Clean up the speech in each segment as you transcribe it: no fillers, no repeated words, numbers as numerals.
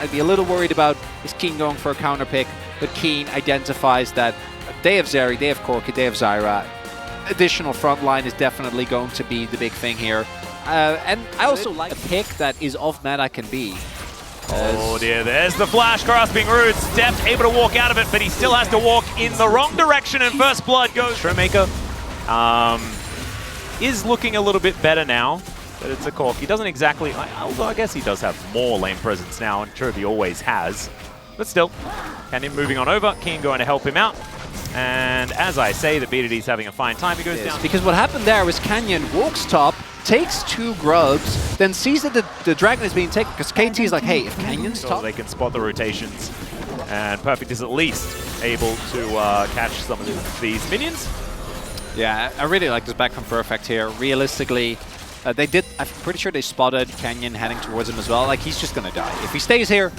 I'd be a little worried about is Keen going for a counter pick, but Keen identifies that they have Zeri, they have Corki, they have Zyra. Additional front line is definitely going to be the big thing here. And I also like a pick that is off meta can be. Oh dear, there's the flash grasping roots. Deft able to walk out of it, but he still has to walk in the wrong direction, and first blood goes. Showmaker is looking a little bit better now, but it's a Cork. He doesn't exactly, although I guess he does have more lane presence now, and true, he always has. But still, Canyon moving on over, Keen going to help him out. And as I say, the B2D's having a fine time. He goes down. Because what happened there was Canyon walks top, takes 2 grubs, then sees that the dragon is being taken, because KT is like, hey, if Canyon's top... They can spot the rotations, and Perfect is at least able to catch some of these minions. Yeah, I really like this back from Perfect here. Realistically, I'm pretty sure they spotted Canyon heading towards him as well. Like, he's just going to die. If he stays here,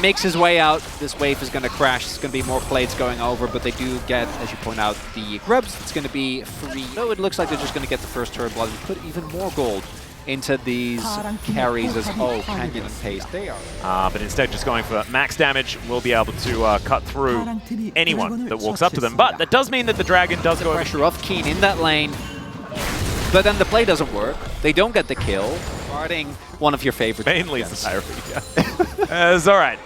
makes his way out, this wave is going to crash. It's going to be more plates going over, but they do get, as you point out, the grubs. It's going to be free. No, it looks like they're just going to get the first turret blood and put even more gold into these carries as, Canyon and Pace, they are. But instead just going for max damage, will be able to cut through anyone that walks up to them. But that does mean that the dragon does go pressure off Keen in that lane, but then the play doesn't work. They don't get the kill. Guarding one of your favorites. Mainly it's the Pyro, yeah. It's alright.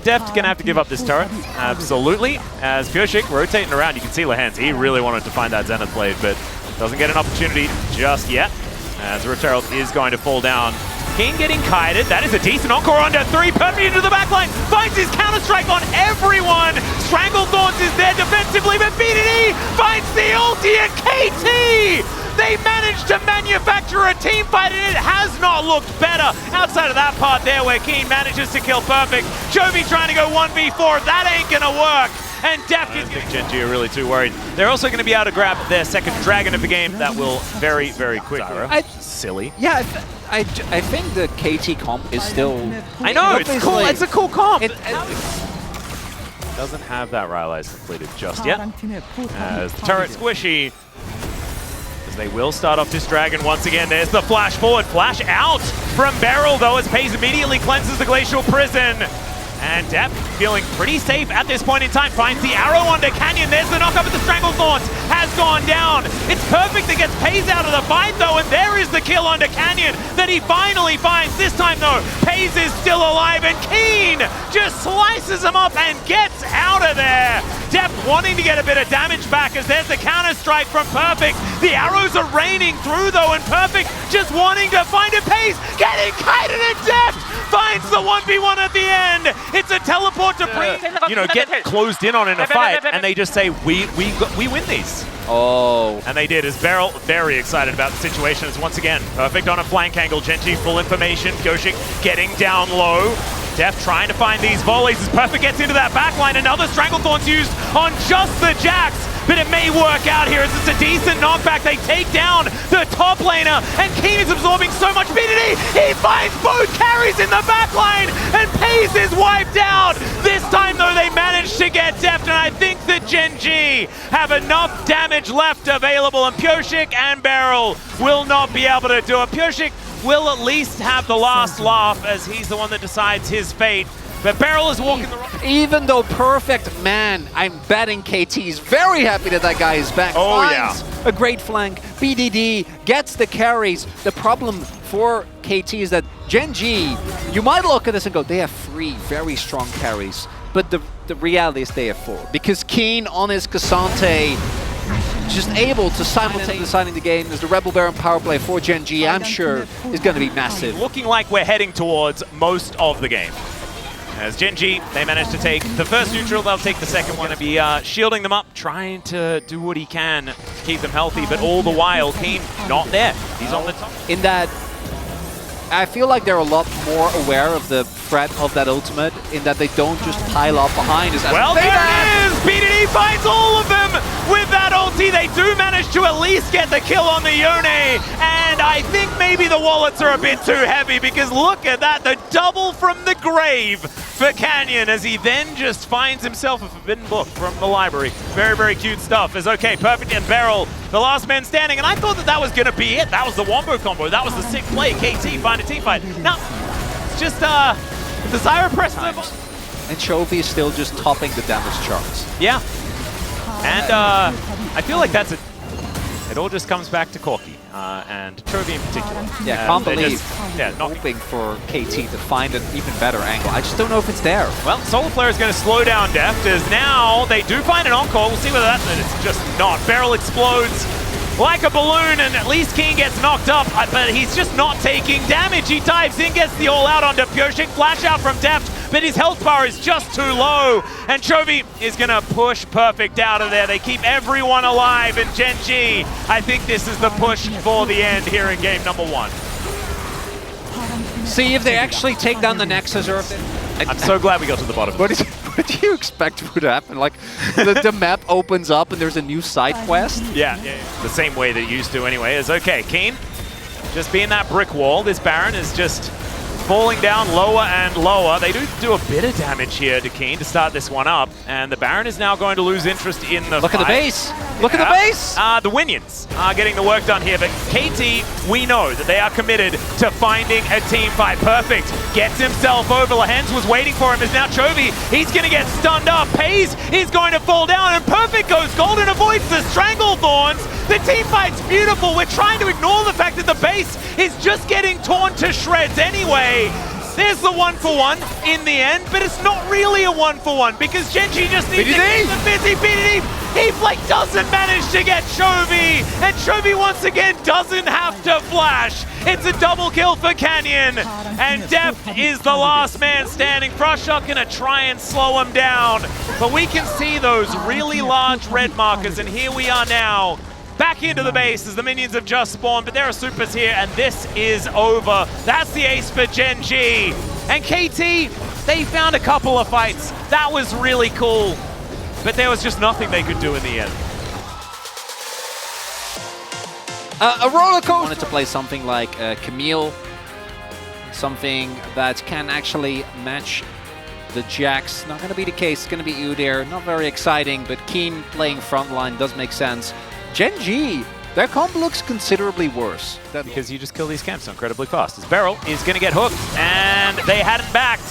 Deft gonna have to give up this turret. Absolutely. As Pureshik rotating around, you can see Lehans. He really wanted to find that Zenith blade, but doesn't get an opportunity just yet. As Richard is going to fall down. Keen getting kited. That is a decent encore under 3. Perfect into the backline. Finds his counter-strike on everyone. Strangle Thorns is there defensively, but B2D finds the ulti and KT! They managed to manufacture a team fight, and it has not looked better outside of that part there where Keen manages to kill Perfect. Chovy trying to go 1v4. That ain't gonna work. And Deft is getting... Gen.G are really too worried. They're also going to be able to grab their second dragon of the game. That will very, very quickly. Silly. Yeah, I think the KT comp is still... I know, it's cool. It's a cool comp. It doesn't have that Rylai's completed just yet. As the turret squishy. As they will start off this dragon once again. There's the flash forward. Flash out from Beryl, though, as Pace immediately cleanses the Glacial Prison. And Deft feeling pretty safe at this point in time. Finds the arrow onto Canyon. There's the knock up, but the Strangle Thorns has gone down. It's Perfect that gets Pace out of the fight, though, and there is the kill onto Canyon that he finally finds. This time, though, Pace is still alive, and Keen just slices him up and gets out of there. Deft wanting to get a bit of damage back as there's the counter-strike from Perfect. The arrows are raining through, though, and Perfect just wanting to find a Pace. Getting kited, and Deft finds the 1v1 at the end. It's a teleport to bring, get closed in on in a fight, and they just say, we win these. Oh. And they did, as Beryl very excited about the situation. As once again, Perfect on a flank angle. Gen.G full information. Pureshik getting down low. Deft trying to find these volleys as Perfect gets into that backline. Another Stranglethorn's used on just the Jax, but it may work out here as it's a decent knockback. They take down the top laner, and Keen is absorbing so much B2D. He finds both carries in the backline, and Pace is wiped out. This time, though, they managed to get Deft, and I think that Gen.G have enough damage left available, and Pureshik and Beryl will not be able to do it. Pureshik will at least have the last laugh as he's the one that decides his fate. But Beryl is walking the wrong... Even though Perfect, man, I'm betting KT's very happy that that guy is back. Oh, Finds a great flank. BDD gets the carries. The problem for KT is that Gen.G, you might look at this and go, they have 3 very strong carries. But the reality is they have 4. Because Keen on his Cassante, just able to simultaneously deciding the game as the Rebel Baron power play for Gen.G, I'm sure is going to be massive. Looking like we're heading towards most of the game. As Gen.G, they managed to take the first neutral, they'll take the second one. Going to be shielding them up, trying to do what he can to keep them healthy, but all the while, Keen not there. He's on the top. In that, I feel like they're a lot more aware of the threat of that ultimate, in that they don't just pile up behind us. Well, there it is! BDD finds all of them with that ulti. They do manage to at least get the kill on the Yone, and I think maybe the wallets are a bit too heavy, because look at that, the double from the grave for Canyon, as he then just finds himself a forbidden book from the library. Very, very cute stuff. As okay, Perfect and Beryl, the last man standing, and I thought that was going to be it. That was the Wombo combo. That was the sick play. KT find a team fight. Now, it's just The Zyra presses him. And Chovy is still just topping the damage charts. Yeah. And I feel like that's it. It all just comes back to Corki and Chovy in particular. Yeah, I can't believe not hoping for KT to find an even better angle. I just don't know if it's there. Well, Solar Flare is going to slow down Deft as now they do find an encore. We'll see whether that's it. It's just not. Barrel explodes like a balloon, and at least King gets knocked up, but he's just not taking damage. He dives in, gets the all-out onto Pyoshik, flash out from Deft, but his health bar is just too low, and Chovy is going to push Perfect out of there. They keep everyone alive, and Gen.G, I think this is the push for the end here in game number 1. See if they actually take down the Nexus, or if they... I'm so glad we got to the bottom. What do you expect would happen? Like, the map opens up and there's a new side quest? Yeah, the same way that it used to anyway. Is okay, Keen, just being that brick wall. This Baron is just falling down lower and lower. They do a bit of damage here to Keen to start this one up, and the Baron is now going to lose interest in the Look fight. at the base! Look at the base! The Winions are getting the work done here, but KT, we know that they are committed to finding a team fight. Perfect gets himself over. Lehens was waiting for him, as now Chovy, he's going to get stunned up. Pays is going to fall down, and Perfect goes gold and avoids the Stranglethorns. The team fight's beautiful. We're trying to ignore the fact that the base is just getting torn to shreds anyway. There's the 1-for-1 in the end, but it's not really a 1-for-1 because Gen.G just needs to get the busy BDD. He doesn't manage to get Chovy, and Chovy once again doesn't have to flash. It's a double kill for Canyon, and Deft is the last man standing. Frostshot gonna try and slow him down, but we can see those really large red markers, and here we are now. Back into the base as the minions have just spawned, but there are supers here, and this is over. That's the ace for Gen.G. And KT, they found a couple of fights. That was really cool, but there was just nothing they could do in the end. A roller coaster! I wanted to play something like Camille, something that can actually match the Jax. Not going to be the case. It's going to be Udyr. Not very exciting, but Keen playing frontline does make sense. Gen.G, their comp looks considerably worse. Because you just kill these camps so incredibly fast. His Beryl is going to get hooked, and they hadn't backed.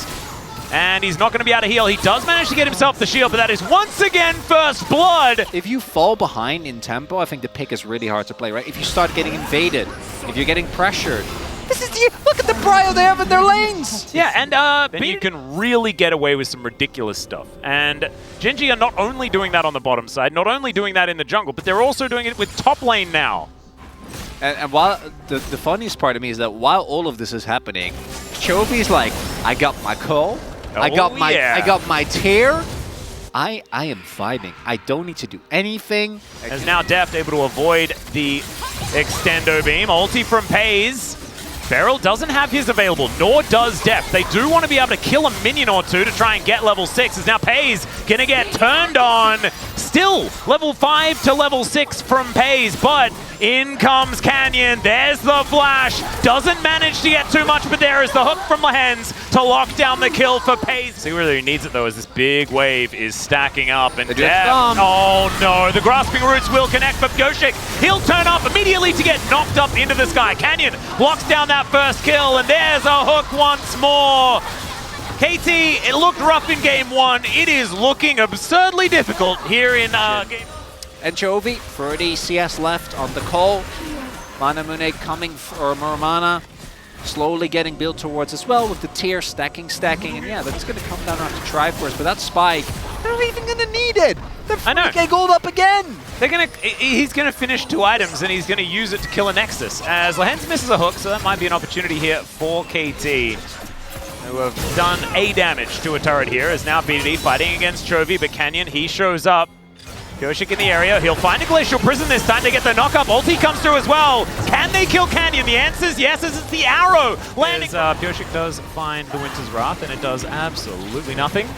And he's not going to be able to heal. He does manage to get himself the shield, but that is once again first blood. If you fall behind in tempo, I think the pick is really hard to play, right? If you start getting invaded, if you're getting pressured, this is the, look at the prio they have in their lanes! Yeah, and then you can really get away with some ridiculous stuff. And Gen.G are not only doing that on the bottom side, not only doing that in the jungle, but they're also doing it with top lane now. And while the funniest part of me is that while all of this is happening, Chovy's like, I got my call, I got my tear. I am vibing. I don't need to do anything. As now Deft able to avoid the extendo beam. Ulti from Pays. Beryl doesn't have his available, nor does Deft. They do want to be able to kill a minion or two to try and get level 6. As now Pays gonna get turned on. Still level 5 to level 6 from Pays, but in comes Canyon. There's the flash. Doesn't manage to get too much, but there is the hook from Lehens to lock down the kill for Pays. See where he needs it though, as this big wave is stacking up, and Deft, oh no, the grasping roots will connect for Pyoshik. He'll turn up immediately to get knocked up into the sky. Canyon locks down that first kill, and there's a hook once more. KT, it looked rough in game 1. It is looking absurdly difficult here in game. And Chovy, 30 CS left on the call. Mana Mune coming for Muramana, slowly getting built towards as well with the tier stacking, and yeah, that's going to come down to Triforce, but that spike, they're not even going to need it. They're 40k gold up again. He's gonna finish 2 items, and he's gonna use it to kill a Nexus. As Lehens misses a hook, so that might be an opportunity here for KT, who have done a damage to a turret here. As now BDD fighting against Chovy, but Canyon, he shows up. Pyoshik in the area. He'll find a Glacial Prison this time to get the knock-up. Ulti comes through as well. Can they kill Canyon? The answer is yes, as it's the arrow landing. Pyoshik does find the Winter's Wrath, and it does absolutely nothing.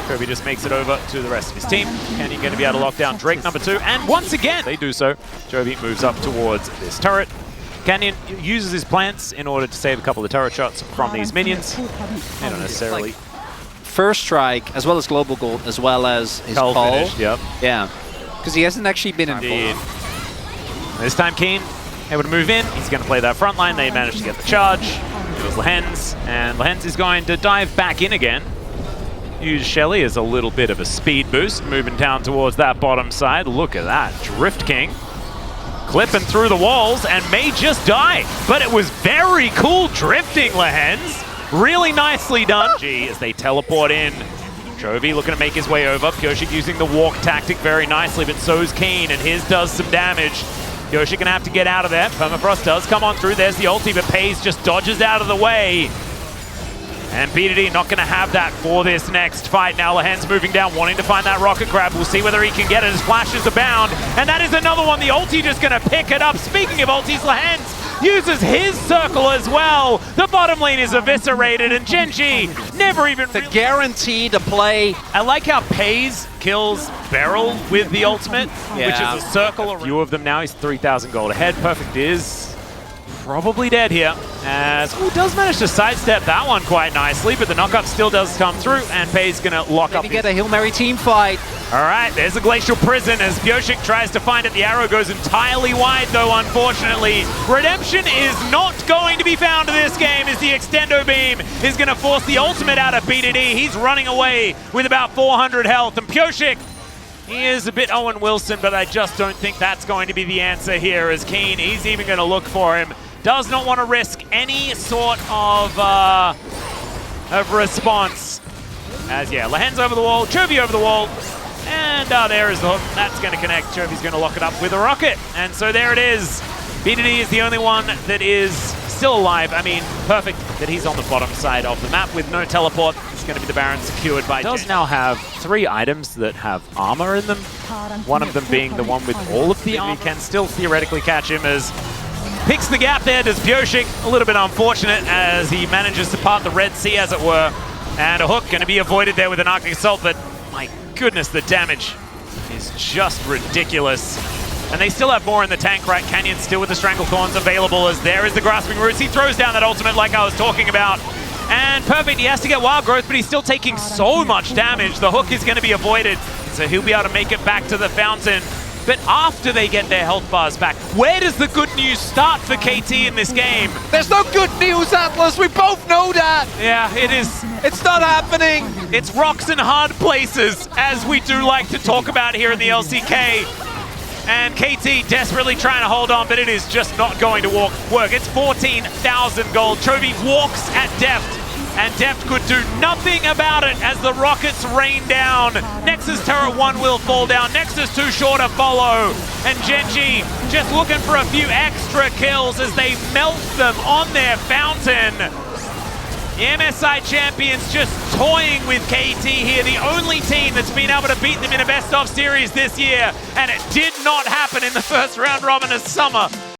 Chovy just makes it over to the rest of his team. Canyon going to be able to lock down Drake number 2, and once again, they do so. Chovy moves up towards this turret. Canyon uses his plants in order to save a couple of turret shots from these minions. They don't necessarily... First strike, as well as global gold, as well as his call. Finished, yep. Yeah, because he hasn't actually been involved. This time Keen able to move in. He's going to play that front line. They managed to get the charge. It was Lehens, and Lehens is going to dive back in again. Use Shelly as a little bit of a speed boost, moving down towards that bottom side. Look at that, Drift King. Clipping through the walls and may just die, but it was very cool drifting, Lehens. Really nicely done. G as they teleport in. Chovy looking to make his way over. Pyosik using the walk tactic very nicely, but so's Keen, and his does some damage. Pyosik gonna have to get out of there. Permafrost does come on through. There's the ulti, but Pays just dodges out of the way. And B2D not gonna have that for this next fight. Now Lehens moving down, wanting to find that rocket grab. We'll see whether he can get it as flashes abound. And that is another one. The ulti just gonna pick it up. Speaking of ultis, Lehens uses his circle as well. The bottom lane is eviscerated, and Gen.G never even The guarantee to play. I like how Pays kills Beryl with the ultimate, Yeah. which is a circle. A few of them now. He's 3,000 gold ahead. Perfect is probably dead here, as does manage to sidestep that one quite nicely, but the knockup still does come through, and Pays gonna lock up. Maybe get a Hail Mary team fight. All right, there's a Glacial Prison as Pyosik tries to find it. The arrow goes entirely wide, though, unfortunately. Redemption is not going to be found in this game, as the Extendo Beam is going to force the ultimate out of B2D. He's running away with about 400 health, and Pyosik, he is a bit Owen Wilson, but I just don't think that's going to be the answer here, as Keen, he's even going to look for him. Does not want to risk any sort of response. As, yeah, Lehens over the wall, Chovy over the wall, and there is the hook. That's going to connect. Chovy's going to lock it up with a rocket. And so there it is. B2D is the only one that is still alive. I mean, perfect that he's on the bottom side of the map with no teleport. It's going to be the Baron secured by Gen. Does now have 3 items that have armor in them. One of them being the one with all of the armor. We can still theoretically catch him as picks the gap there. Does Pyosik. A little bit unfortunate as he manages to part the Red Sea, as it were. And a hook going to be avoided there with an Arctic Assault, but my goodness, the damage is just ridiculous. And they still have more in the tank, right? Canyon still with the Stranglecorns available, as there is the Grasping Roots. He throws down that ultimate like I was talking about. And perfect, he has to get Wild Growth, but he's still taking so much damage. The hook is going to be avoided, so he'll be able to make it back to the fountain. But after they get their health bars back, where does the good news start for KT in this game? There's no good news, Atlas. We both know that. Yeah, it is. It's not happening. It's rocks in hard places, as we do like to talk about here in the LCK. And KT desperately trying to hold on, but it is just not going to work. It's 14,000 gold. Chovy walks at Deft, and Deft could do nothing about it as the rockets rain down. Nexus Turret 1 will fall down. Nexus 2 sure to follow. And Gen.G just looking for a few extra kills as they melt them on their fountain. The MSI champions just toying with KT here, the only team that's been able to beat them in a best-of series this year, and it did not happen in the first round robin of summer.